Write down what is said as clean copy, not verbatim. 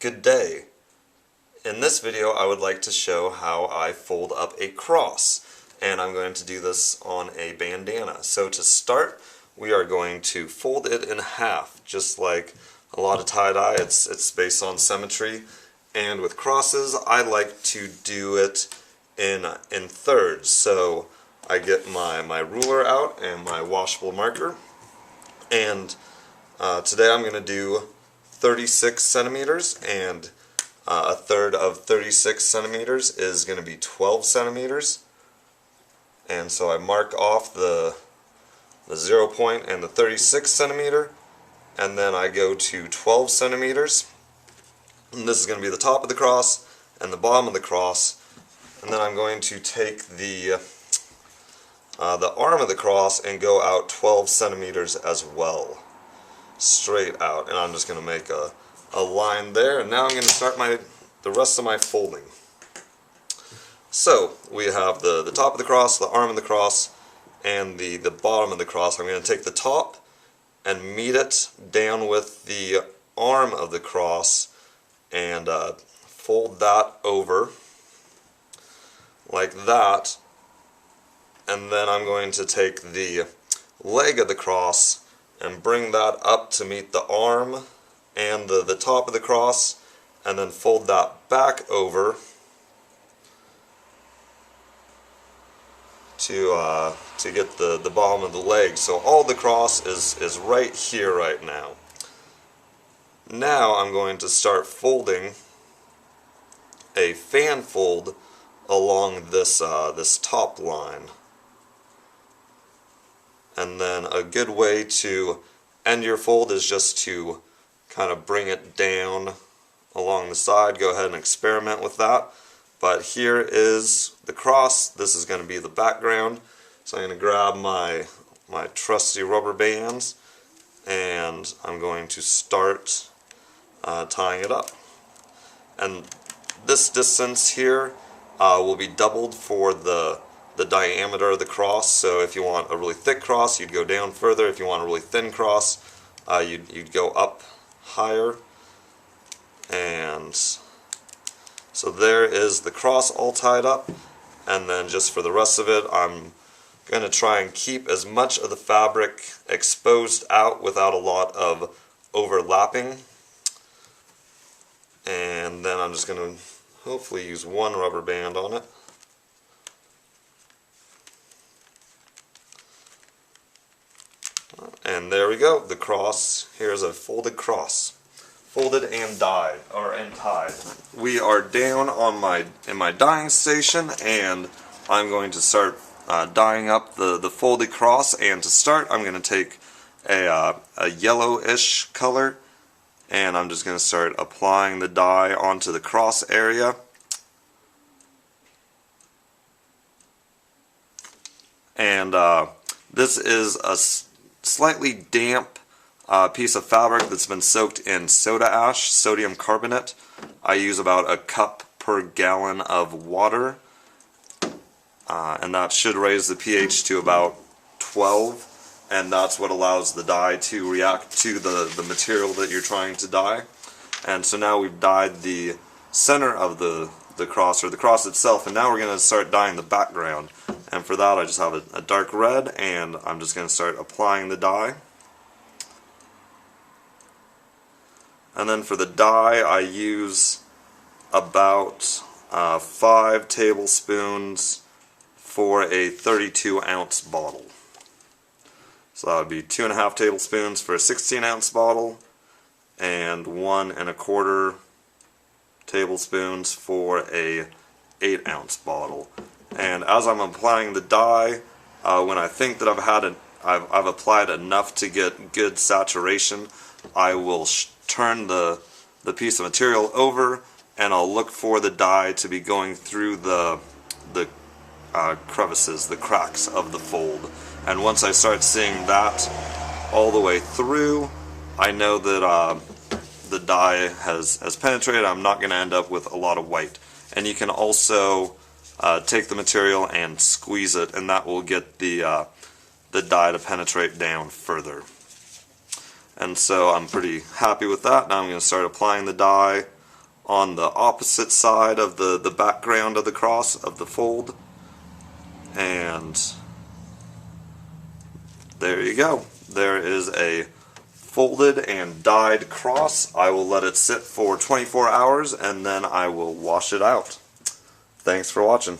Good day. In this video I would like to show how I fold up a cross, and I'm going to do this on a bandana. So to start, we are going to fold it in half, just like a lot of tie-dye. It's based on symmetry, and with crosses I like to do it in thirds. So I get my ruler out and my washable marker, and today I'm going to do 36 centimeters, and a third of 36 centimeters is going to be 12 centimeters. And so I mark off the 0 point and the 36 centimeter, and then I go to 12 centimeters. And this is going to be the top of the cross and the bottom of the cross. And then I'm going to take the arm of the cross and go out 12 centimeters as well, straight out. And I'm just going to make a line there, and now I'm going to start the rest of my folding. So we have the top of the cross, the arm of the cross, and the bottom of the cross. I'm going to take the top and meet it down with the arm of the cross and fold that over like that. And then I'm going to take the leg of the cross and bring that up to meet the arm and the top of the cross, and then fold that back over to get the bottom of the leg. So all the cross is right here right now. Now I'm going to start folding a fan fold along this top line. And then a good way to end your fold is just to kind of bring it down along the side. Go ahead and experiment with that. But here is the cross. This is going to be the background. So I'm going to grab my trusty rubber bands, and I'm going to start tying it up. And this distance here will be doubled for the diameter of the cross. So if you want a really thick cross, you'd go down further. If you want a really thin cross, you'd go up higher. And so there is the cross all tied up, and then just for the rest of it, I'm going to try and keep as much of the fabric exposed out without a lot of overlapping. And then I'm just going to hopefully use one rubber band on it. And there we go, the cross. Here's a folded cross. Folded and dyed, and tied. We are down on in my dyeing station, and I'm going to start dyeing up the folded cross. And to start, I'm going to take a yellowish color, and I'm just going to start applying the dye onto the cross area. And this is a slightly damp piece of fabric that's been soaked in soda ash, sodium carbonate. I use about a cup per gallon of water, and that should raise the pH to about 12, and that's what allows the dye to react to the material that you're trying to dye. And so now we've dyed the center of the cross, or the cross itself, and now we're going to start dyeing the background. And for that I just have a dark red, and I'm just going to start applying the dye. And then for the dye, I use about 5 tablespoons for a 32-ounce bottle. So that would be 2.5 tablespoons for a 16-ounce bottle, and 1 1/4 tablespoons for a 8-ounce bottle. And as I'm applying the dye, when I think that I've applied enough to get good saturation, I will turn the piece of material over, and I'll look for the dye to be going through the crevices, the cracks of the fold. And once I start seeing that all the way through, I know that the dye has penetrated. I'm not going to end up with a lot of white. And you can also take the material and squeeze it, and that will get the dye to penetrate down further. And so I'm pretty happy with that. Now I'm going to start applying the dye on the opposite side of the background of the cross, of the fold. And there you go. There is a folded and dyed cross. I will let it sit for 24 hours and then I will wash it out. Thanks for watching.